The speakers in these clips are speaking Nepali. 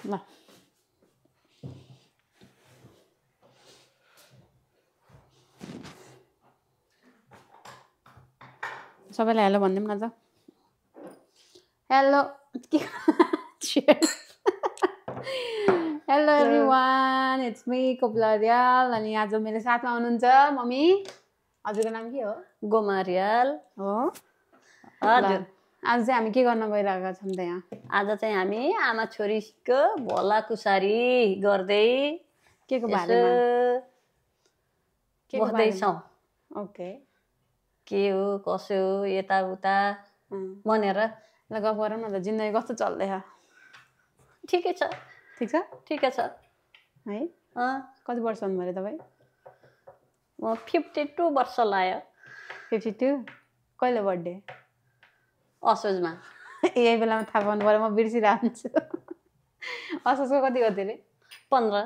ल सबैलाई हेलो भनिदिउँ न त hello hello everyone it's me Kapila Riyal अनि आज मेरो साथमा हुनुहुन्छ मम्मी हजुरको नाम के हो गोमा रियाल हो हजुर आज चाहिँ हामी के गर्न गइरहेका छौँ त यहाँ आज चाहिँ हामी आमा छोरीको भलाकुसारी गर्दै के को बारेमा बस्दैछौँ ओके के हो कसो हो यताउता भनेर ल गफ गरौँ न त जिन्दगी कस्तो चल्दैछ ठिकै छ ठिकै छ है कति वर्ष हुनुभयो तपाईँ म 52 वर्ष लाग्यो 52 कहिले बर्थडे असोजमा यही बेलामा थाहा पाउनु पऱ्यो म बिर्सिरहन्छु असोजको कति गते रे 15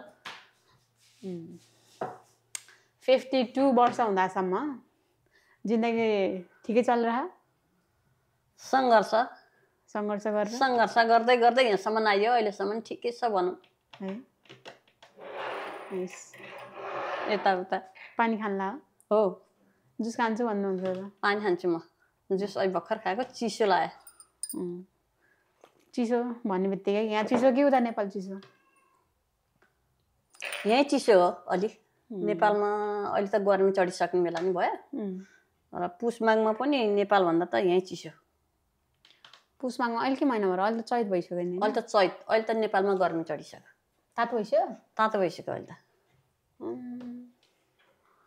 52 वर्ष हुँदासम्म जिन्दगी ठिकै चलिरह सङ्घर्ष गर्दै गर्दै यहाँसम्म आयो अहिलेसम्म ठिकै छ भनौँ है यताउता पानी खान्ला हो जुस खान्छु भन्नुहुन्छ त पानी खान्छु म जुस अहिले भर्खर खाएको चिसो लाग्यो चिसो भन्ने बित्तिकै यहाँ चिसो कि उता नेपाल चिसो यहीँ चिसो हो अलिक नेपालमा अहिले त गर्मी चढिसक्ने बेला नि भयो र पुस माघमा पनि नेपालभन्दा त यहीँ चिसो पुस माघमा अहिले के महिना भएर अहिले त चैत भइसक्यो नि अहिले त चैत अहिले त नेपालमा गर्मी चढिसक्यो तातो भइसक्यो अहिले त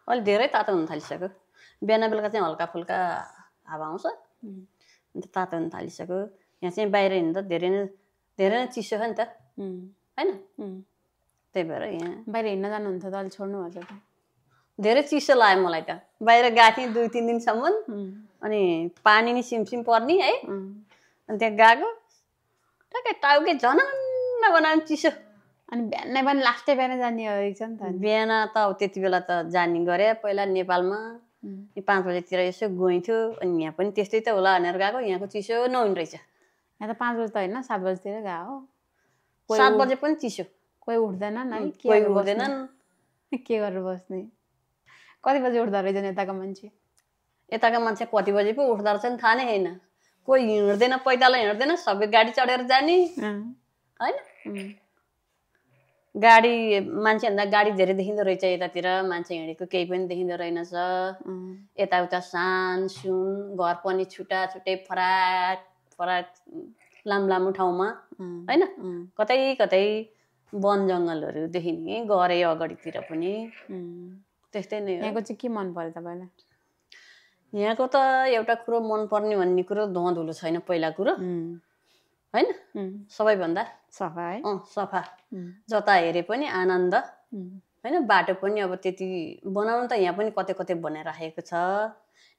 अहिले धेरै तातो हुन थालिसक्यो बिहान बेलुका चाहिँ हल्का फुल्का हावा आउँछ अन्त तातो हुन थालिसक्यो यहाँ चाहिँ बाहिर हिँड्दा धेरै नै चिसो छ नि त होइन त्यही भएर यहाँ बाहिर हिँड्न जानुहुन्छ त अहिले छोड्नु भएको छ धेरै चिसो लाग्यो मलाई त बाहिर गएको थिएँ 2-3 दिनसम्म अनि पानी नि सिमसिम पर्ने है अनि त्यहाँ गएको ठ्याक्कै टाउकै झनन्न बनाउने चिसो अनि बिहानै पनि लास्टै बिहान जाने रहेछ नि त बिहान त अब त्यति बेला त जाने गरे पहिला नेपालमा 5 बजेतिर यसो गइन्थ्यो अनि यहाँ पनि त्यस्तै त होला भनेर गएको यहाँको चिसो नहुने रहेछ यहाँ त 5 बजे त होइन 7 बजेतिर गएको 7 बजे पनि चिसो कोही उठ्दैनन् है कोही उठ्दैनन् के गरेर बस्ने कति बजे उठ्दो रहेछन् यताका मान्छे कति बजे पो उठ्दो रहेछ नि थाहा नै छैन कोही हिँड्दैन पैदल हिँड्दैन सबै गाडी चढेर जाने होइन गाडी मान्छेभन्दा गाडी धेरै देखिँदो रहेछ यतातिर मान्छे हिँडेको केही पनि देखिँदो रहेनछ यताउता सान सुन घर पनि छुट्टा छुट्टै फराक फराक लामो ठाउँमा होइन कतै कतै वन जङ्गलहरू देखिने गरे अगाडितिर पनि त्यस्तै नै हो यहाँको चाहिँ के मन पर्यो तपाईँलाई यहाँको त एउटा कुरो मनपर्ने भन्ने कुरो धुलो छैन पहिला कुरो होइन सबैभन्दा सफा है सफा जता हेरे पनि आनन्द होइन बाटो पनि अब त्यति बनाउनु त यहाँ पनि कतै कतै बनाइराखेको छ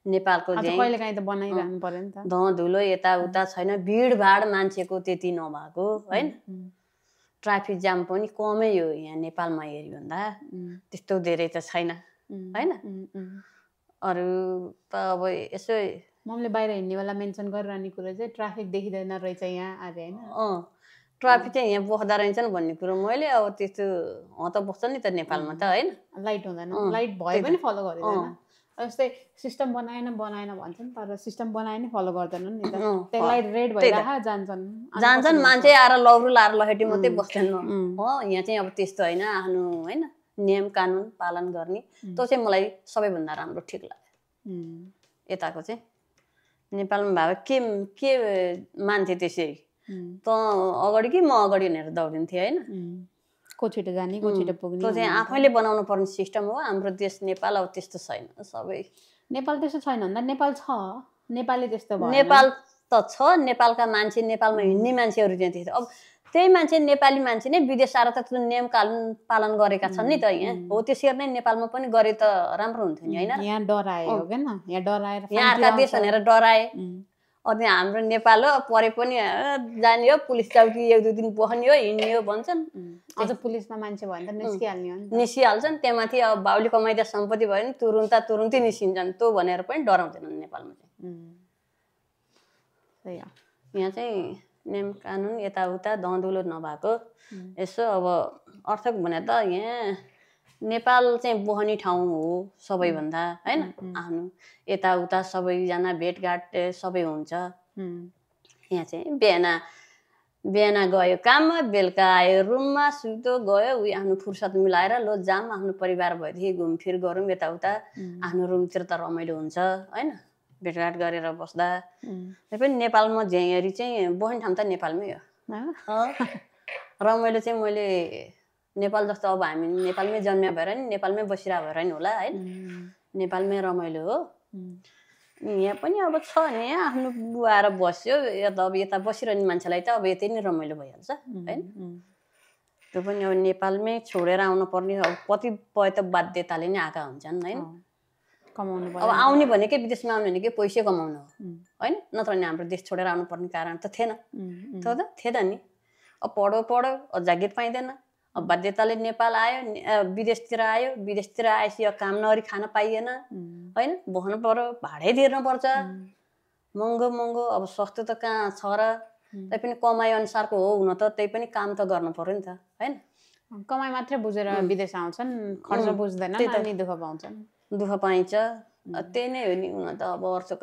नेपालको कहिलेकाहीँ त बनाइरहनु पर्यो नि त धुलो यताउता छैन भिडभाड मान्छेको त्यति नभएको होइन ट्राफिक जाम पनि कमै हो यहाँ नेपालमा हेऱ्यो भन्दा त्यस्तो धेरै त छैन होइन अरू त अब यसो मम्मीले बाहिर हिँड्ने बेला मेन्सन गरिरहने कुरो चाहिँ ट्राफिक देखिँदैन रहेछ यहाँ अरे होइन ट्राफिक चाहिँ यहाँ बस्दा रहेछन् भन्ने कुरो मैले अब त्यस्तो त बस्छ नि त नेपालमा त होइन लाइट हुँदैन लाइट भए पनि फलो गर्दैन जस्तै सिस्टम बनाएन भन्छन् तर सिस्टम बनाए नि फलो गर्दैनन् नि त त्यो लाइट रेड भइरह जान्छन् मान्छे आएर लौरो लाएर लहेटी मात्रै बस्छन् हो यहाँ चाहिँ अब त्यस्तो होइन आफ्नो होइन नियम कानुन पालन गर्ने त्यो चाहिँ मलाई सबैभन्दा राम्रो ठिक लाग्यो यताको चाहिँ नेपालमा भए के मान्थे त्यसरी त अगाडि कि म अगाडि भनेर दौडिन्थेँ होइन को छिटो जाने को छिटो पुग्ने त्यो चाहिँ आफैले बनाउनु पर्ने सिस्टम हो हाम्रो देश नेपाल अब त्यस्तो छैन सबै नेपाल त्यस्तो छैन भन्दा नेपाल छ नेपाली त्यस्तो भयो नेपाल त छ नेपालका मान्छे नेपालमा हिँड्ने मान्छेहरू चाहिँ त्यस्तो अब त्यही मान्छे नेपाली मान्छे नै विदेश आएर त नियम कानुन पालन गरेका छन् नि त यहाँ हो त्यसरी नै नेपालमा पनि गरे त राम्रो हुन्थ्यो नि होइन यहाँ डरायो हो किन यहाँ डराएर यहाँ अर्का देश भनेर डराए अनि हाम्रो नेपाल हो परे पनि जाने हो पुलिस चौकी 1-2 दिन बस्ने हो हिँड्ने हो भन्छन् अझ पुलिसमा मान्छे भयो भने त निस्किहाल्ने हो नि निस्किहाल्छन् त्यहाँमाथि अब बाउले कमाइदा सम्पत्ति भयो नि तुरुन्तै निस्किन्छन् त्यो भनेर पनि डराउँदैनन् नेपालमा चाहिँ सही हो यहाँ चाहिँ नियम कानुन यताउता दँदुलो नभएको यसो अब अर्थक भने त यहाँ नेपाल चाहिँ बोहनी ठाउँ हो सबैभन्दा हैन आफ्नो यताउता सबैजना भेटघाट सबै हुन्छ यहाँ चाहिँ बिहान गयो काममा बेलुका आयो रुममा सुत्यो गयो उयो आफ्नो फुर्सद मिलाएर लो जाम आफ्नो परिवार भएदेखि घुमफिर गरौँ यताउता आफ्नो रुमतिर त रमाइलो हुन्छ हैन भेटघाट गरेर बस्दा पनि नेपालमा झ्याइरी चाहिँ बोहनी ठाउँ त नेपालमै हो रमाइलो चाहिँ मैले नेपाल जस्तो अब हामी नेपालमै जन्मिया भएर नि नेपालमै बसिरहेको भएर नि होला हैन नेपालमै रमाइलो हो यहाँ पनि अब छ नि आफ्नो बुवा आएर बस्यो अब यता बसिरहने मान्छेलाई त अब यतै नै रमाइलो भइहाल्छ हैन त्यो पनि अब नेपालमै छोडेर आउनु पर्ने अब कतिपय त बाध्यताले नै आएका हुन्छन् हैन कमाउनु अब आउने भनेकै विदेशमा आउने भनेकै पैसा कमाउनु हो हैन नत्र नि हाम्रो देश छोडेर आउनु पर्ने कारण त थिएन थिएन नि अब पढो जागिर पाइँदैन अब बाध्यताले नेपाल आयो विदेशतिर आएपछि अब काम नगरी खान पाइएन हैन बस्नु पर्यो भाडै तिर्नु पर्छ महँगो अब सस्तो त कहाँ छ र तैपनि कमाइ अनुसारको हो हुन त त्यही पनि काम त गर्नु पर्यो नि त हैन कमाइ मात्रै बुझेर विदेश आउँछन् खर्च बुझ्दैन अनि दुःख पाउँछन् दुःख पाइन्छ त्यही नै हो नि हुन त अब अर्थक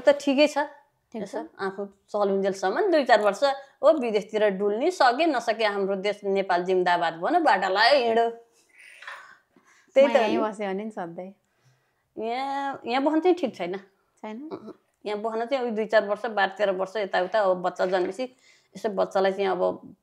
त ठिकै छ आफू चलुन्जेलसम्म 2-4 वर्ष हो विदेशतिर डुल्नी सके नसके हाम्रो देश नेपाल जिन्दाबाद भन बाटा लायो हिँडो त्यही त यही बस्यो भने नि सधैँ यहाँ बस्न चाहिँ ठिक छैन यहाँ बस्न चाहिँ 2-4 वर्ष 12-13 वर्ष यताउता अब बच्चा जन्मेपछि यसो बच्चालाई चाहिँ अब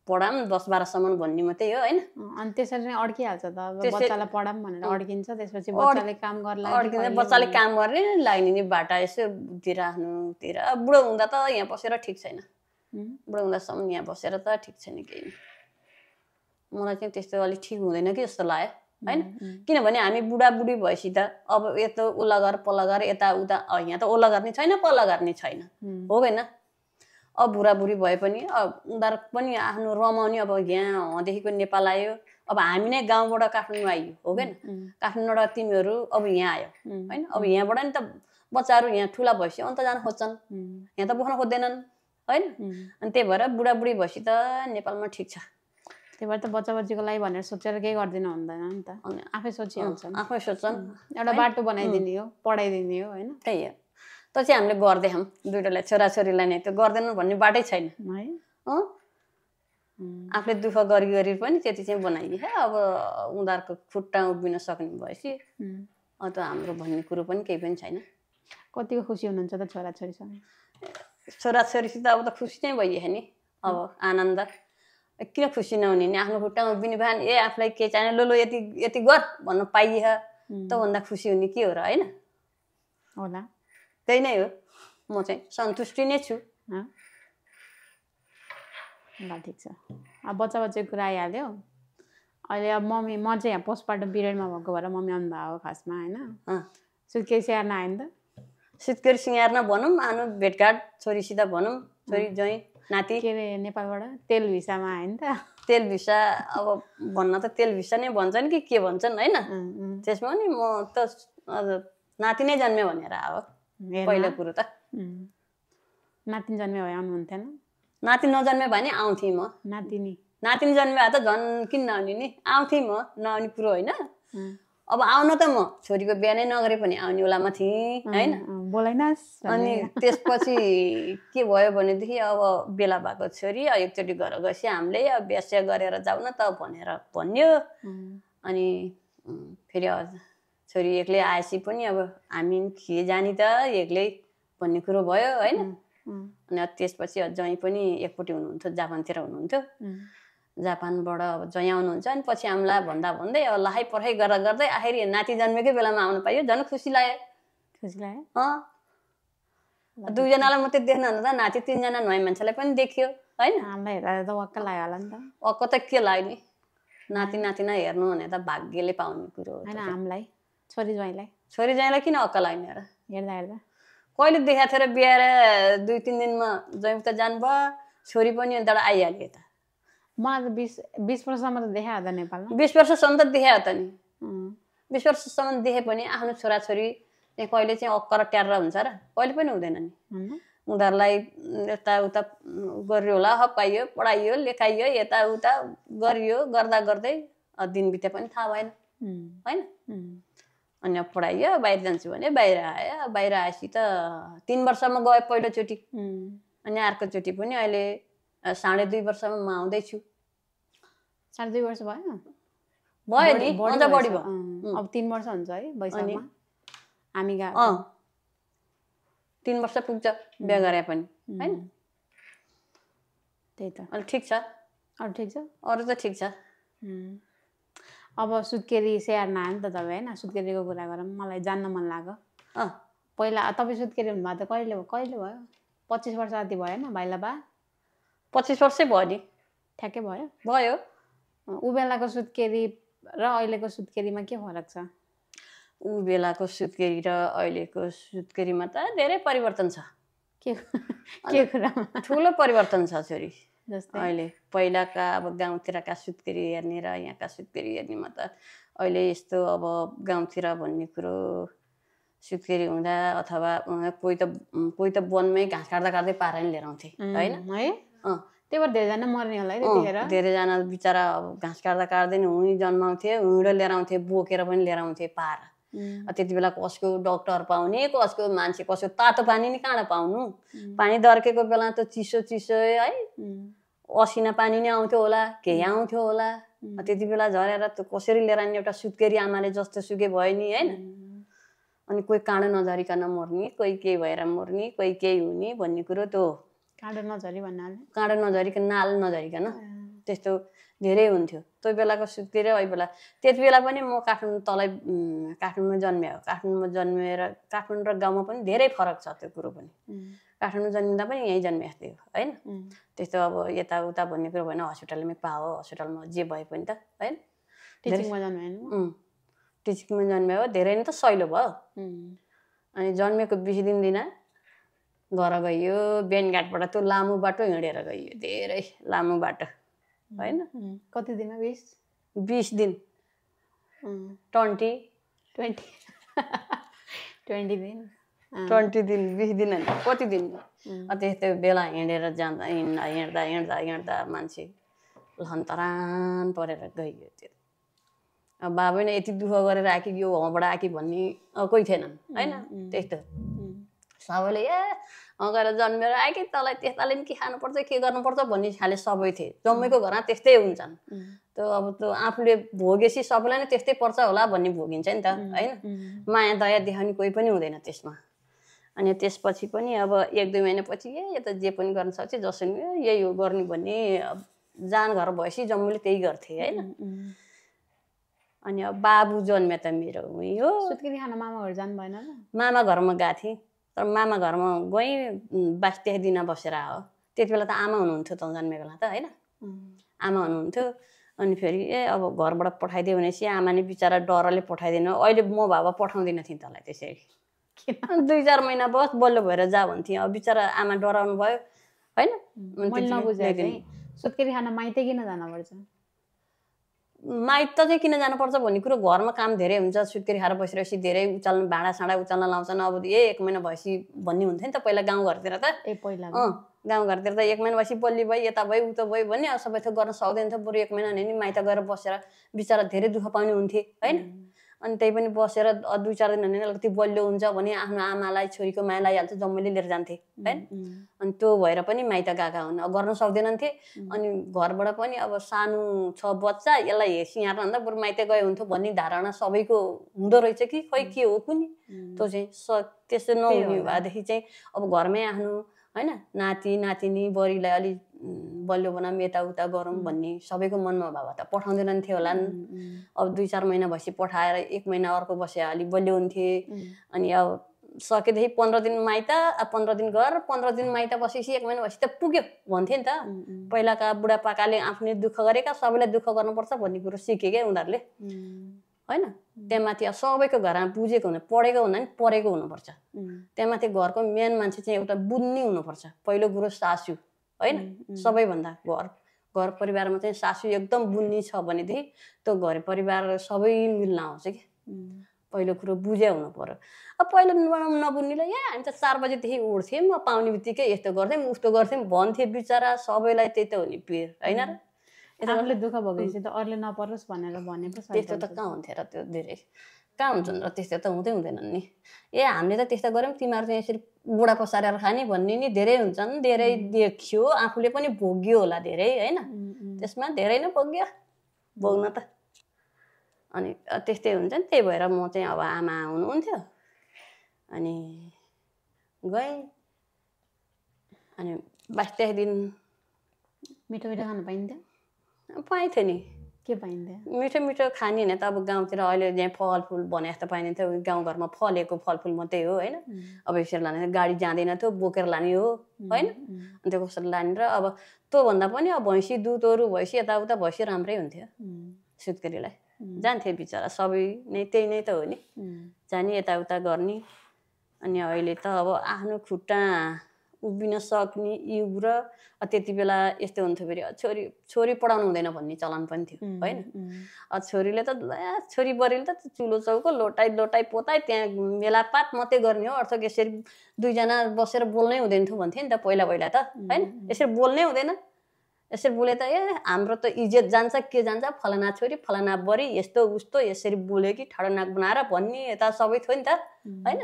पढाम 10-12 सम्म भन्ने मात्रै हो हैन अनि त्यसरी नै अड्किहाल्छ त अब बच्चालाई पढाम भनेर अड्किन्छ त्यसपछि बच्चाले काम गर्ला अड्किन्छ बच्चाले काम गर्ने लाग्ने नि बाटा यसो तिर आफ्नोतिर बुढो हुँदा त यहाँ बसेर ठिक छैन बुढो हुँदासम्म यहाँ बसेर त ठिक छैन केही मलाई चाहिँ त्यस्तो अलि ठिक हुँदैन कि जस्तो लाग्यो हैन किनभने हामी बुढाबुढी भएपछि त अब यता उल्ला गर पल्ला गर यताउता यहाँ त ओल्ला गर्ने छैन पल्ला गर्ने छैन हो हैन अब बुढाबुढी भए पनि अब उनीहरू पनि आफ्नो रमाउने अब यहाँदेखिको नेपाल आयो अब हामी नै गाउँबाट काठमाडौँ आइयो हो क्या काठमाडौँबाट तिमीहरू अब यहाँ आयो हैन अब यहाँबाट नि त बच्चाहरू यहाँ ठुला भएपछि अन्त जान खोज्छन् यहाँ त बस्न खोज्दैनन् हैन अनि त्यही भएर बुढाबुढी भएपछि त नेपालमा ठिक छ त्यही भएर त बच्चा-बच्चीको लागि भनेर सोचेर केही गर्दिन हुँदैन नि त आफै सोचिहाल्छन् आफै सोच्छन् एउटा बाटो बनाइदिने हो पढाइदिने हो हैन त्यही हो त चाहिँ हामीले गर्दैछौँ दुईटालाई छोराछोरीलाई नै त्यो गर्दैनन् भन्ने बाटै छैन है आफूले दुःख गरी पनि त्यति चाहिँ बनाइदिए अब उनीहरूको खुट्टा उभिन सक्ने भएपछि त हाम्रो भन्ने कुरो पनि केही पनि छैन कतिको खुसी हुनुहुन्छ त छोराछोरीसँग छोराछोरीसित अब त खुसी नै भइए नि अब आनन्द किन खुसी नहुने नि आफ्नो खुट्टामा उभिने भए आफूलाई के चाहिने लो यति गर भन्न पाइए त भन्दा खुसी हुने के हो र हैन होला त्यही नै हो म चाहिँ सन्तुष्टि नै छु ल ठिक छ अब बच्चा-बच्चीको कुरा आइहाल्यो अहिले अब मम्मी म चाहिँ यहाँ पोस्टपार्टम पिरियडमा भएको भएर मम्मी आउनु भएको खासमा हैन सुत्केरी स्याहार्न आयो नि त सुत्केरी स्याहार्न भनौँ आफ्नो भेटघाट छोरीसित भनौँ छोरी ज्वाइँ नाति के अरे नेपालबाट तेल भिसामा आयो नि त तेल भिसा अब भन्न त तेल भिसा नै भन्छन् कि के भन्छन् हैन त्यसमा नि म त नाति नै जन्म्यो भनेर अब पहिलो कुरो त नातिनी जन्म्यो भए आउनुहुन्थेन नाति नजन्मे भने आउँथे म नातिनी जन्मे त झन् किन नआउने नि आउँथे म नआउने कुरो होइन अब आउन त म छोरीको बिहा नै नगरे पनि आउने बेलामा थिएँ होइन बोलाइनास् अनि त्यसपछि के भयो भनेदेखि अब बेला भएको छोरी एकचोटि घर गएपछि हामीले अब बिहा गरेर जाऊ न त भनेर भन्यो अनि फेरि छोरी एक्लै आएपछि पनि अब हामी के जाने त एक्लै भन्ने कुरो भयो होइन अनि त्यसपछि ज्वाइँ पनि एकपट्टि हुनुहुन्थ्यो जापानतिर हुनुहुन्थ्यो जापानबाट अब ज्वाइँ आउनुहुन्छ अनि पछि हामीलाई भन्दै अब लहाइ पर्खाइ गर्दै आखिर नाति जन्मेकै बेलामा आउनु पाइयो झन् खुसी लाग्यो दुईजनालाई मात्रै देख्न त नाति 3जना नयाँ मान्छेलाई पनि देखियो होइन हामीलाई हेरेर त वाक्क लाग्यो होला नि त वाक्क त के लाग्यो नि नातिना हेर्नु भने त भाग्यले पाउने कुरो हो होइन हामीलाई छोरी ज्वाइँलाई किन अक्क लाग्ने र हेर्दा कहिले देखाएको थियो र बिहार 2-3 दिनमा ज्वाइँ त जानुभयो छोरी पनि अन्त आइहाल्यो त मलाई त 20 वर्षसम्म त देखायो त नेपालमा 20 वर्षसम्म त देखायो त नि 20 वर्षसम्म देखे पनि आफ्नो छोराछोरी चाहिँ कहिले चाहिँ अक्कर ट्यार हुन्छ र कहिले पनि हुँदैन नि उनीहरूलाई यताउता गरियो होला, हप्काइयो, पढाइयो, लेखाइयो, यताउता गरियो, गर्दा गर्दै दिन बिते पनि थाहा भएन होइन। अनि अब पढाइयो, बाहिर जान्छु भने बाहिर आयो, बाहिर आएपछि त 3 वर्षमा गएँ पहिलोचोटि, अनि अर्कोचोटि पनि अहिले 2.5 वर्षमा म आउँदैछु। 2.5 वर्ष भयो नि, अझ बढी भयो। अब 3 वर्ष हुन्छ है वैशाखमा हामी 3 वर्ष पुग्छ बिहा गरे पनि हैन। त्यही त। अनि ठिक छ, अरू ठिक छ, अरू त ठिक छ। अब सुत्केरी स्याहार नआयो नि त तपाईँ होइन। सुत्केरीको कुरा गरौँ, मलाई जान्न मन लाग्यो। पहिला तपाईँ सुत्केरी हुनुभएको त कहिले भयो? 25 वर्ष जति भयो होइन भाइला बा? 25 वर्षै भयो नि, ठ्याक्कै भयो। ऊ बेलाको सुत्केरी र अहिलेको सुत्केरीमा के फरक छ? ऊ बेलाको सुत्केरी र अहिलेको सुत्केरीमा त धेरै परिवर्तन छ। के कुरामा? ठुलो परिवर्तन छ छोरी। जस्तै अहिले पहिलाका अब गाउँतिरका सुत्केरी हेर्ने र यहाँका सुत्केरी हेर्नेमा त अहिले यस्तो अब गाउँतिर भन्ने कुरो सुत्केरी हुँदा अथवा कोही त वनमै घाँस काट्दै पारा नि लिएर आउँथे होइन है। त्यही भएर धेरैजना मर्ने होला है त्यतिखेर। धेरैजना बिचरा अब घाँस काट्दै नि हुँ जन्माउँथे, हुँडो लिएर आउँथे, बोकेर पनि लिएर आउँथे पारा। त्यति बेला कसको डक्टर पाउने, कसको मान्छे, कसको तातो पानी नि कहाँ पाउनु। पानी दर्केको बेला त चिसो है, असिना पानी नै आउँथ्यो होला, केही आउँथ्यो होला। त्यति बेला झरेर त कसरी लिएर आउने, एउटा सुत्केरी आमाले जस्तो सुके भयो नि होइन। अनि कोही काँडो नझरिकन मर्ने, कोही केही भएर मर्ने, कोही केही हुने भन्ने कुरो त्यो काँडो नझरिकन नाल नझरिकन त्यस्तो धेरै हुन्थ्यो त्यो बेलाको सुत्केरी। अहिले बेला त्यति बेला पनि म काठमाडौँमा जन्मेँ। काठमाडौँमा जन्मेर काठमाडौँ र गाउँमा पनि धेरै फरक छ त्यो कुरो पनि। काठमाडौँ जन्मिँदा पनि यहीँ जन्मेको थियो होइन। त्यस्तो अब यताउता भन्ने कुरो भएन, हस्पिटलमै पाओ, हस्पिटलमा जे भए पनि त होइन। टिचिङमा जन्मे हो, धेरै नै त सहिलो भयो। अनि जन्मेको 20 दिन घर गइयो, बेनघाटबाट त्यो लामो बाटो हिँडेर गइयो, धेरै लामो बाटो होइन। कति दिनमा? 20 दिन 20 दिन 20 दिन होइन, कति दिन त्यस्तो बेला हिँडेर जाँदा हिँड्दा मान्छे लहन्तरान परेर गइयो। त्यो अब बाबा नै यति दुःख गरेर आएकी, यो वहाँबाट आएकी भन्ने कोही थिएनन् होइन। त्यस्तो सबैले गएर जन्मेर आएकी, तँलाई त्यस्ताले नि के खानुपर्छ, के गर्नुपर्छ भन्ने खाले सबै थिए। जम्मैको घरमा त्यस्तै हुन्छन्। त्यो अब त्यो आफूले भोगेपछि सबैलाई नै त्यस्तै पर्छ होला भन्ने भोगिन्छ नि त होइन। माया दया देखाउने कोही पनि हुँदैन त्यसमा। अनि त्यसपछि पनि अब 1-2 महिनापछि यो त जे पनि गर्न सक्छ, जसो नि यही हो गर्ने भन्ने जान घर भएपछि जम्मूले त्यही गर्थे होइन। अनि अब बाबु जन्मे त मेरो उही हो। सुत्केरी खान मामा घर जानु भएन र? मामा घरमा गएको थिएँ, तर मामा घरमा गएँ 22-23 दिन बसेर आयो। त्यति बेला त आमा हुनुहुन्थ्यो त जन्मेको बेला त होइन। आमा हुनुहुन्थ्यो। अनि फेरि अब घरबाट पठाइदियो भनेपछि आमा नि बिचरा डरले पठाइदिनु। अहिले म भए पठाउँदिनँ थिएँ तँलाई त्यसरी। 2-4 महिना बस बल्ल भएर जा भन्थेँ। अब बिचरा आमा डराउनु भयो होइन। मैले नबुझेँ चाहिँ सुत्केरी खान माइते किन जानुपर्छ? माइत चाहिँ किन जानुपर्छ भन्ने कुरो, घरमा काम धेरै हुन्छ, सुत्केरी खाएर बसिरहेपछि धेरै उचाल्नु, भाँडासाँडा उचाल्न लाउँछन्। अब 1 महिना भएपछि भन्ने हुन्थ्यो नि त पहिला गाउँघरतिर त। गाउँघरतिर त 1 महिना भएपछि बल्ली भयो, यता भयो, उता भयो भन्ने। अब सबै थोक गर्न सक्दैन थियो। बरु 1 महिना नि माइत गएर बसेर बिचरा धेरै दुःख पाउने हुन्थे होइन। अनि त्यही पनि बसेर 2-4 दिन भने अलिकति बलियो हुन्छ भने आफ्नो आमालाई छोरीको माया लागिहाल्छ, जम्मैले लिएर जान्थे होइन। अनि त्यो भएर पनि माइत गएका हुन्, अब गर्न सक्दैनन् थिए। अनि घरबाट पनि अब सानो छ बच्चा, यसलाई हेसिहार्न भन्दा बरु माइत गए हुन्थ्यो भन्ने धारणा सबैको हुँदो रहेछ कि खै के हो कुनि। त्यो चाहिँ त्यस्तो नहुने भएदेखि चाहिँ अब घरमै आफ्नो होइन नाति नातिनी बढीलाई अलिक बलियो बनाऊँ, यताउता गरौँ भन्ने सबैको मनमा भए त पठाउँदैनन् थियो होला। अब 2-4 महिना भएपछि पठाएर 1 महिना अर्को बसे अलिक बलियो हुन्थे। अनि अब सकेदेखि 15 दिन माइत, 15 दिन घर, 15 दिन माइत बसेपछि 1 महिना भएपछि त पुग्यो भन्थे नि त। पहिलाका बुढापाकाले आफूले दुःख गरेका सबैलाई दुःख गर्नुपर्छ भन्ने कुरो सिके क्या उनीहरूले होइन। त्यहाँमाथि अब सबैको घरमा बुझेको हुनु, पढेको हुँदा नि पढेको हुनुपर्छ। त्यहाँमाथि घरको मेन मान्छे चाहिँ एउटा बुझ्ने हुनुपर्छ। पहिलो कुरो सासू होइन, सबैभन्दा घर परिवारमा चाहिँ सासू एकदम बुझ्ने छ भनेदेखि त्यो घर परिवार सबै मिल्न आउँछ कि। पहिलो कुरो बुझे हुनु पर्यो। अब पहिलो नबुझ्नेलाई हामी त 4 बजेदेखि उठ्थ्यौँ, म पाउने बित्तिकै यस्तो गर्थ्यौँ उस्तो गर्थ्यौँ भन्थे बिचरा सबैलाई त्यही त हो नि पिर होइन र। आफूले दुःख भोगेपछि त अरूले नपरोस् भनेर भने पो त्यस्तो त कहाँ हुन्थ्यो र, त्यो धेरै कहाँ हुन्छन् र, त्यस्तो त हुँदै हुँदैनन् नि। हामीले त त्यस्तो गऱ्यौँ, तिमीहरू चाहिँ यसरी बुढा पसारेर खाने भन्ने नि धेरै हुन्छन्, धेरै देखियो, आफूले पनि भोग्यो होला धेरै होइन, त्यसमा धेरै नै भोग्यो भोग्न त। अनि त्यस्तै हुन्छ नि, त्यही भएर म चाहिँ अब आमा हुनुहुन्थ्यो अनि गएँ। अनि 22 दिन मिठो मिठो खान पाइन्थ्यो? पाइन्थ्यो नि। के पाइन्थ्यो? मिठो मिठो खाने होइन त अब गाउँतिर अहिले यहाँ फलफुल भने जस्तो पाइन्थ्यो, गाउँघरमा फलेको फलफुल मात्रै हो होइन। अब यसरी लाने गाडी जाँदैन थियो, बोकेर लाने हो होइन। अनि त्यो कसरी लाने र अब त्योभन्दा पनि अब भैँसी दुधहरू भैँसी यताउता भैँसी राम्रै हुन्थ्यो सुत्केरीलाई। जान्थे बिचरा सबै नै त्यही नै त हो नि, जाने यताउता गर्ने। अनि अहिले त अब आफ्नो खुट्टा उभिन सक्ने युग र त्यति बेला यस्तो हुन्थ्यो फेरि छोरी पढाउनु हुँदैन भन्ने चलन पनि थियो होइन। छोरीले त छोरी बरेली त चुलो चौको लोटाइ पोताइ त्यहाँ मेलापात मात्रै गर्ने हो, अर्थक यसरी दुईजना बसेर बोल्नै हुँदैन थियो भन्थे नि त पहिला त होइन। यसरी बोल्नै हुँदैन, यसरी बोले त हाम्रो त इज्जत जान्छ के जान्छ, फलाना छोरी फलाना बरी यस्तो उस्तो यसरी बोल्यो कि ठाडो नाक बनाएर भन्ने यता सबै थियो नि त होइन।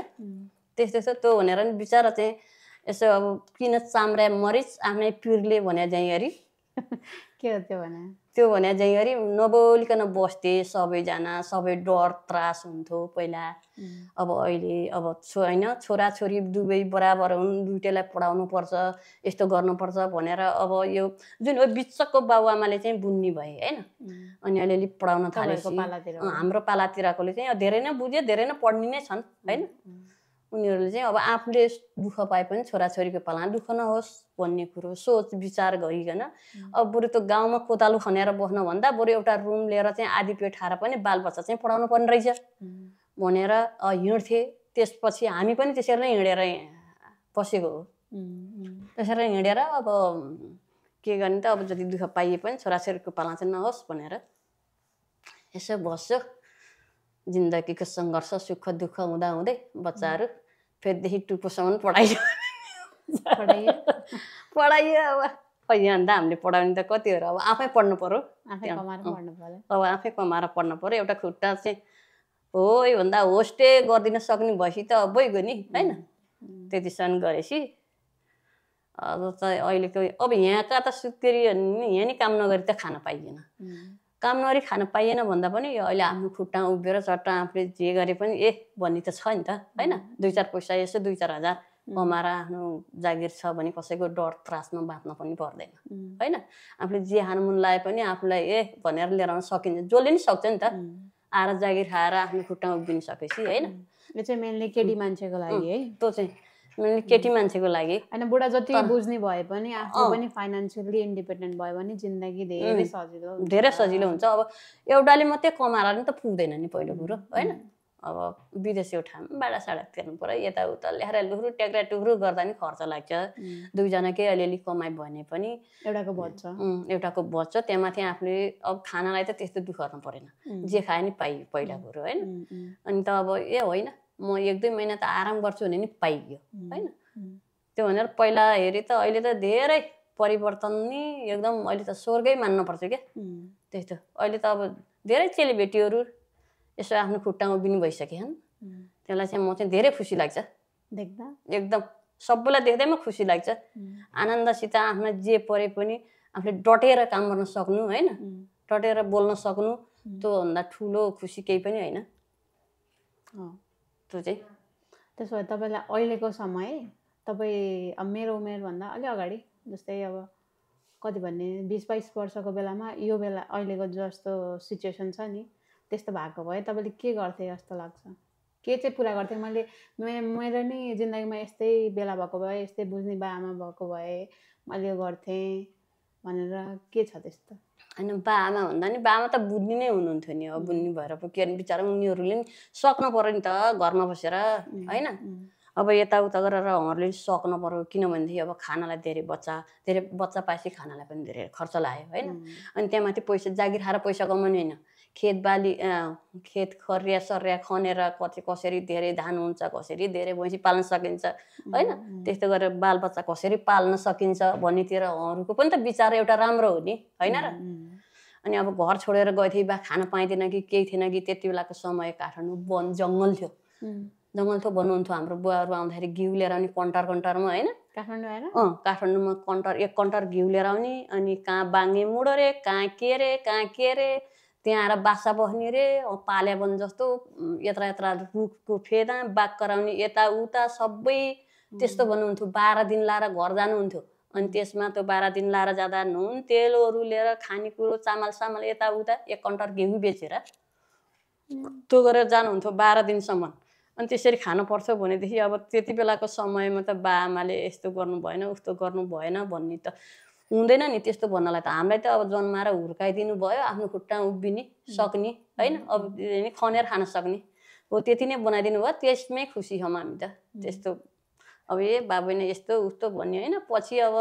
त्यस्तो त्यो भनेर नि बिचरा चाहिँ यसो अब किन चाम्रे मरिच आफ्नै पिरले भने जैगरी के हो त्यो भने? त्यो भने जैगरी नबोलिकन बस्थे सबैजना, सबै डर त्रास हुन्थ्यो पहिला। अब अहिले अब होइन, छोराछोरी दुवै बराबर हुन्, दुइटैलाई पढाउनु पर्छ यस्तो गर्नुपर्छ भनेर अब यो जुन हो बिचको बाबुआमाले चाहिँ बुझ्ने भए होइन। अनि अलिअलि पढाउन थालेपछि हाम्रो पालातिरकोले चाहिँ धेरै नै बुझ्यो, धेरै नै पढ्ने नै छन् होइन। उनीहरूले चाहिँ अब आफूले दुःख पाए पनि छोराछोरीको पालामा दुःख नहोस् भन्ने कुरो सोच विचार गरिकन अब बरु त गाउँमा कोतालो खनेर बस्नुभन्दा बरु एउटा रुम लिएर चाहिँ आधी पेट खाएर पनि बालबच्चा चाहिँ पढाउनु पर्ने रहेछ भनेर हिँड्थे। त्यसपछि हामी पनि त्यसरी नै हिँडेर बसेको हो। त्यसरी हिँडेर अब के गर्ने त, अब जति दुःख पाइए पनि छोराछोरीको पाला चाहिँ नहोस् भनेर यसो बस्यो। जिन्दगीको सङ्घर्ष सुख दुःख हुँदा हुँदै बच्चाहरू फेरिदेखि टुप्पोसम्म पढाइयो। अब खै अन्त हामीले पढाउने त कति हो र, अब आफै पढ्नु पर्यो, अब आफै कमाएर पढ्नु पर्यो। एउटा खुट्टा चाहिँ हो भन्दा होस्टे गरिदिन सक्ने भएपछि त भइगयो नि होइन। त्यतिसम्म गरेपछि अब त अहिलेको अब यहाँका त सुत्केरी यहाँ नि काम नगरी त खान पाइएन। काम नगरी खान पाइएन भन्दा पनि यो अहिले आफ्नो खुट्टा उभिएर चट्ट आफूले जे गरे पनि भन्ने त छ नि त होइन। 2-4 पैसा यसो 2-4 हजार कमाएर आफ्नो जागिर छ भने कसैको डर त्रासमा बाँच्न पनि पर्दैन होइन। आफूले जे खानु मन लागे पनि आफूलाई भनेर लिएर आउन सकिन्छ, जसले नि सक्छ नि त। आएर जागिर खाएर आफ्नो खुट्टामा उभिन सकेपछि होइन। यो चाहिँ मेनली केटी मान्छेको लागि है, त्यो चाहिँ मेनली केटी मान्छेको लागि होइन। बुढा जति बुझ्ने भए पनि आफू पनि फाइनेन्सियली इन्डिपेन्डेन्ट भयो भने जिन्दगी धेरै सजिलो हुन्छ। अब एउटाले मात्रै कमाएर नि त पुग्दैन नि पहिलो कुरो होइन। अब विदेशी ठाउँमा भाडा साडा तिर्नु पर्यो, यताउता ल्याएर लुख्रु ट्याक्रा टुक्रु गर्दा नि खर्च लाग्छ। दुईजनाकै अलिअलि कमाइ भने पनि एउटाको बच्छ। त्यहाँमाथि आफूले अब खानालाई त त्यस्तो दुःख गर्नु परेन, जे खाए नि पाइयो पहिला कुरो होइन। अनि त अब होइन म 1-2 महिना त आराम गर्छु भने नि पाइयो होइन। त्यो भनेर पहिला हेरी त अहिले त धेरै परिवर्तन नि एकदम, अहिले त स्वर्गै मान्नुपर्छ क्या त्यस्तो। अहिले त अब धेरै चेलीबेटीहरू यसो आफ्नो खुट्टामा उभिनु भइसकेछन्। त्यसलाई चाहिँ म चाहिँ धेरै खुसी लाग्छ देख्दा, एकदम सबैलाई देख्दैमा खुसी लाग्छ। आनन्दसित आफ्नो जे परे पनि आफूले डटेर काम गर्न सक्नु होइन, डटेर बोल्न सक्नु, त्योभन्दा ठुलो खुसी केही पनि होइन। त्यो चाहिँ त्यसो भए तपाईँलाई अहिलेको समय, तपाईँ अब मेरो उमेरभन्दा अलि अगाडि जस्तै अब कति भन्ने 20-22 वर्षको बेलामा यो बेला अहिलेको जस्तो सिचुएसन छ नि त्यस्तो भएको भए तपाईँले के गर्थे जस्तो लाग्छ? के चाहिँ पुरा गर्थेँ मेरो नि जिन्दगीमा यस्तै बेला भएको भए, यस्तै बुझ्ने बाआमा भएको भए मैले यो गर्थेँ भनेर के छ त्यस्तो? होइन बाआमा भन्दा नि बाआमा त बुझ्ने नै हुनुहुन्थ्यो नि। अब बुझ्ने भएर पो के बिचरा उनीहरूले नि सक्नु पर्यो नि त घरमा बसेर होइन। अब यताउता गरेर उहाँहरूले सक्नु पर्यो, किनभनेदेखि अब खानालाई धेरै बच्चा पाएपछि खानालाई पनि धेरै खर्च लाग्यो होइन। अनि त्यहाँमाथि पैसा जागिर खाएर पैसा कमाउने होइन, खेतबाली खेत खरिया सरिया खनेर कसरी धेरै धान हुन्छ, कसरी धेरै भैँसी पाल्न सकिन्छ होइन, त्यस्तो गरेर बालबच्चा कसरी पाल्न सकिन्छ भन्नेतिर उहाँहरूको पनि त विचार एउटा राम्रो हो नि होइन र। अनि अब घर छोडेर गएको थिएँ बा खान पाइँदैन कि केही थिएन कि त्यति बेलाको समय काठमाडौँ वन जङ्गल थियो, जङ्गल थियो भन्नुहुन्थ्यो। हाम्रो बुवाहरू आउँदाखेरि घिउ लिएर आउने कन्टरमा होइन, काठमाडौँमा एक कन्टर घिउ लिएर आउने, अनि कहाँ बाङ्गे मुडो रे, कहाँ के रे त्यहाँ आएर बासा बस्ने रे, पाल्या वन जस्तो यत्रा रुखको फेदा बाग कराउने यताउता सबै त्यस्तो भन्नुहुन्थ्यो। 12 दिन लाएर घर जानुहुन्थ्यो। अनि त्यसमा त्यो 12 दिन लाएर जाँदा नुन तेलहरू लिएर खानेकुरो चामल सामल यताउता एक कन्टर घिउ बेचेर त्यो गरेर जानुहुन्थ्यो 12 दिनसम्म। अनि त्यसरी खानु पर्छ भनेदेखि अब त्यति बेलाको समयमा त बा आमाले यस्तो गर्नु भएन उस्तो गर्नु भएन भन्ने त हुँदैन नि। त्यस्तो भन्नलाई त हामीलाई त अब जन्माएर हुर्काइदिनु भयो, आफ्नो खुट्टामा उभिने सक्ने होइन, अब खनेर खान सक्ने हो, त्यति नै बनाइदिनु भयो, त्यसमै खुसी छौँ हामी त। त्यस्तो अब बाबु नै यस्तो उस्तो भन्ने होइन। पछि अब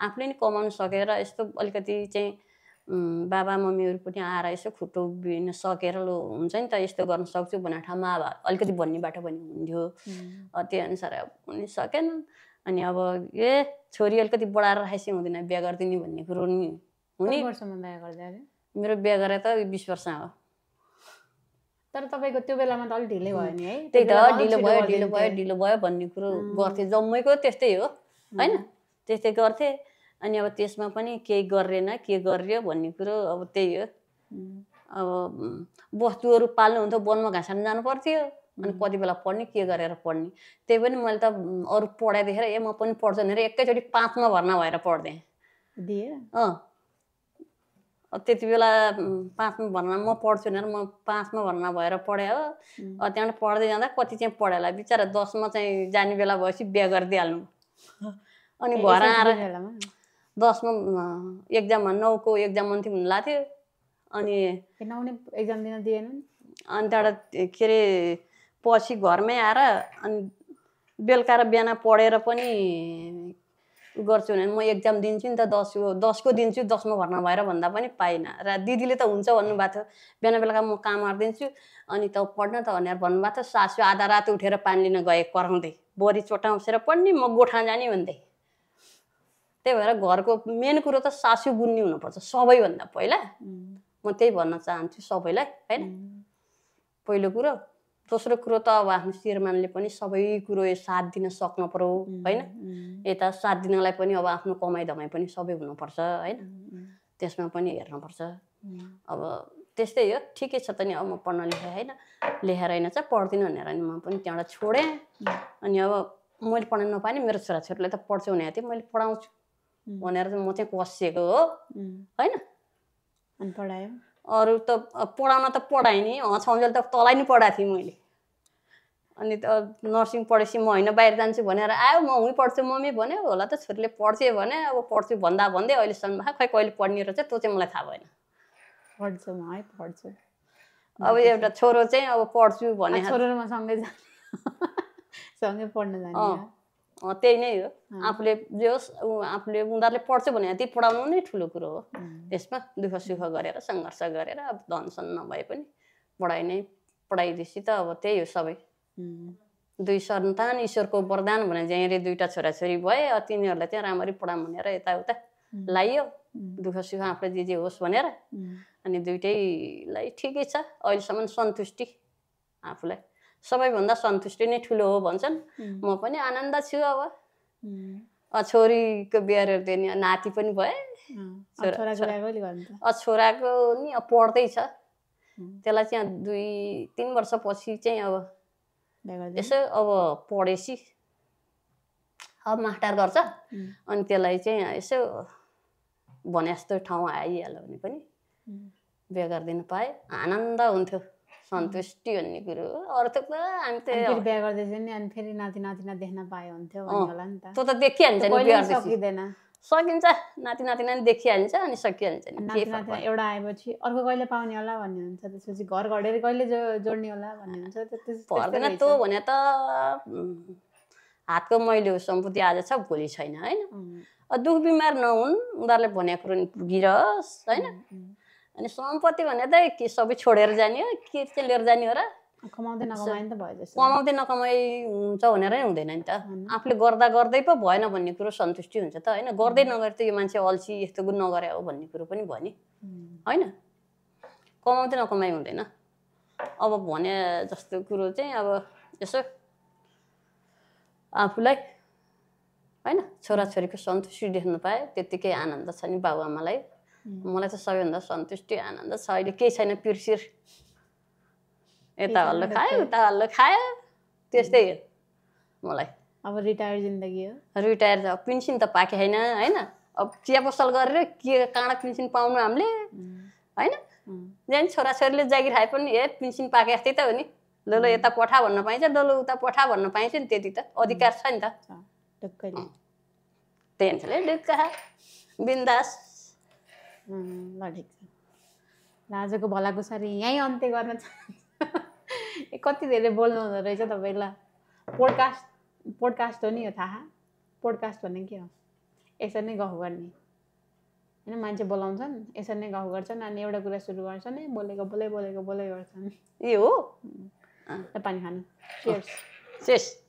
आफूले नि कमाउनु सकेर यस्तो अलिकति चाहिँ बाबा मम्मीहरू पनि आएर यसो खुट्टो उभिन सकेर लो हुन्छ नि त, यस्तो गर्न सक्छु भन्ने ठाउँमा अब अलिकति भन्ने बाटो पनि हुन्थ्यो। त्यही अनुसार अब हुन सकेन। अनि अब छोरी अलिकति बढाएर राखेपछि हुँदैन बिहा गरिदिने भन्ने कुरो नि हुने। मेरो बिहा गरेर त 20 वर्ष हो। तर तपाईँको त्यो बेलामा त अलिक ढिलै भयो नि है। त्यही त ढिलो भयो भन्ने कुरो गर्थे, जम्मैको त्यस्तै हो होइन, त्यस्तै गर्थे। अनि अब त्यसमा पनि केही गरेन के गरियो भन्ने कुरो अब त्यही हो। अब वस्तुहरू पाल्नु हुन्थ्यो, वनमा घाँस खान जानु पर्थ्यो। अनि कति बेला पढ्ने के गरेर पढ्ने, त्यही पनि मैले त अरू पढाइ देखेर म पनि पढ्छु भनेर एकैचोटि 5मा भर्ना भएर पढ्थेँ। त्यति बेला 5मा भर्ना म पढ्छु भनेर म 5मा भर्ना भएर पढेँ हो। त्यहाँबाट पढ्दै जाँदा कति चाहिँ पढेला बिचरा 10मा चाहिँ जाने बेला भएपछि बिहा गरिदिइहाल्नु। अनि घर आएर 10मा एक्जाममा 9को एक्जाम अन्तिम हुन लाग्थ्यो। अनि एक्जाम दिन दिएन। अनि त्यहाँबाट के अरे पछि घरमै आएर अनि बेलुका र बिहान पढेर पनि गर्छु भने म एक्जाम दिन्छु नि त 10को दिन्छु 10मा भर्ना भएर भन्दा पनि पाइनँ। र दिदीले त हुन्छ भन्नुभएको थियो, बिहान बेलुका म काम गरिदिन्छु अनि त पढ्न त भनेर भन्नुभएको थियो। सासू आधा रात उठेर पानी लिन गए कराउँदै, बोरी चोटा उसेर पढ्ने म गोठा जाने भन्दै। त्यही भएर घरको मेन कुरो त सासू बुन्नी हुनुपर्छ सबैभन्दा पहिला। म त्यही भन्न चाहन्छु सबैलाई होइन, पहिलो कुरो। दोस्रो कुरो त अब आफ्नो श्रीमानले पनि सबै कुरो साथ दिन सक्नु पर्यो होइन। यता साथ दिनलाई पनि अब आफ्नो कमाइ धमाइ पनि सबै हुनुपर्छ होइन, त्यसमा पनि हेर्नुपर्छ। अब त्यस्तै हो, ठिकै छ त नि। अब म पढ्न लेखेँ होइन, लेखेर होइन चाहिँ पढ्दिनँ भनेर अनि म पनि त्यहाँबाट छोडेँ। अनि अब मैले पढ्न नपाएँ, मेरो छोराछोरीलाई त पढ्छु भनेको थिएँ, मैले पढाउँछु भनेर म चाहिँ कसिएको हो होइन। अनि पढायो, अरू त पढाउन त पढाएँ नि, छौन्जेल त तँलाई नि पढाएको थिएँ मैले। अनि त नर्सिङ पढेपछि म होइन बाहिर जान्छु भनेर आयो, म उहीँ पढ्छु मम्मी भन्यो होला त, छोरीले पढ्छु भने अब पढ्छु भन्दै अहिलेसम्म खै कहिले पढ्ने रहेछ त्यो चाहिँ मलाई थाहा भएन। पढ्छु म है पढ्छु। अब एउटा छोरो चाहिँ अब पढ्छु भने छोरो र म सँगै पढ्न जाने। त्यही नै हो। आफूले जे होस् आफूले उनीहरूले पढ्छु भने ती पढाउनु नै ठुलो कुरो हो। त्यसमा दुःख सुख गरेर सङ्घर्ष गरेर अब धनसन नभए पनि पढाइदिएपछि त अब त्यही हो सबै। 2 सन्तान ईश्वरको वरदान भने जहाँले 2टा छोराछोरी भए, तिनीहरूलाई चाहिँ राम्ररी पढाउँ भनेर यताउता लाइयो, दुःख सुख आफूले जे होस् भनेर। अनि दुइटैलाई ठिकै छ अहिलेसम्म सन्तुष्टि, आफूलाई सबैभन्दा सन्तुष्टि नै ठुलो हो भन्छन्। म पनि आनन्द छु। अब छोरीको बिहा दिने नाति पनि भए, छोराको नि अब पढ्दैछ, त्यसलाई चाहिँ 2-3 वर्षपछि चाहिँ अब यसो अब पढेपछि अब मास्टर गर्छ। अनि त्यसलाई चाहिँ यसो भने जस्तो ठाउँ आइहाल्यो भने पनि बिहा गरिदिनु पाए आनन्द हुन्थ्यो, सन्तुष्टि भन्ने कुरो हो। अरू त हामी त बिहा गर्दैछ नि अनि फेरि नाति नातिना देख्न पाए हुन्थ्यो भन्ने होला नि त। त्यो त देखिहाल्छ नि, बिहा सकिँदैन, सकिन्छ, नाति नातिना नि देखिहाल्छ अनि सकिहाल्छ नि। नाति नातिना एउटा आएपछि अर्को कहिले पाउने होला भन्ने हुन्छ, त्यसपछि घर घडेर कहिले जोड्ने होला भन्ने हुन्छ। पर्दैन त्यो भने त हातको मैलो सम्पत्ति आज छ भोलि छैन होइन। दुःख बिमार नहुन्, उनीहरूले भनेको कुरो नि पुगिरहोस् होइन। अनि सम्पत्ति भने त के सबै छोडेर जाने हो के चाहिँ लिएर जाने हो र कमाउँदै नकमाए नि त भयो जस्तो कमाउँदै नकमाई हुन्छ भनेरै हुँदैन नि त आफूले गर्दा गर्दै पो भएन भन्ने कुरो सन्तुष्टि हुन्छ त होइन गर्दै नगरे त यो मान्छे अल्छी यस्तो नगरे हो भन्ने कुरो पनि भयो नि होइन कमाउँदै नकमाई हुँदैन अब भने जस्तो कुरो चाहिँ अब यसो आफूलाई होइन छोराछोरीको सन्तुष्टि देख्न पाए त्यत्तिकै आनन्द छ नि बाबुआमालाई मलाई त सबैभन्दा सन्तुष्टि आनन्द छ अहिले केही छैन पिरसिर यता हल्लो खायो उता हल्लो खायो त्यस्तै हो मलाई अब रिटायर जिन्दगी हो रिटायर त पेन्सन त पाके छैन होइन अब चिया पसल गरेर के काँडा पेन्सन पाउनु हामीले होइन जाने छोराछोरीले जागिर खाए पनि हे पेन्सन पाके जस्तै त हो नि लोलो यता पठा भन्न पाइन्छ लोलो उता पठा भन्न पाइन्छ नि त्यति त अधिकार छ नि त टेन्सनले ढुक्क बिन्दास ल ठिक छ आजको भलाकुसारी यहीँ अन्त्य गर्न चाहन्छु कति धेरै बोल्नु हुँदो रहेछ तपाईँ ल पोडकास्ट हो नि यो थाहा पोडकास्ट भन्ने के हो यसरी नै गफ गर्ने होइन मान्छे बोलाउँछन् यसरी नै गफ गर्छन् अनि एउटा कुरा सुरु गर्छन् है बोलेको बोले गर्छन् ए हो पानी खानु चेस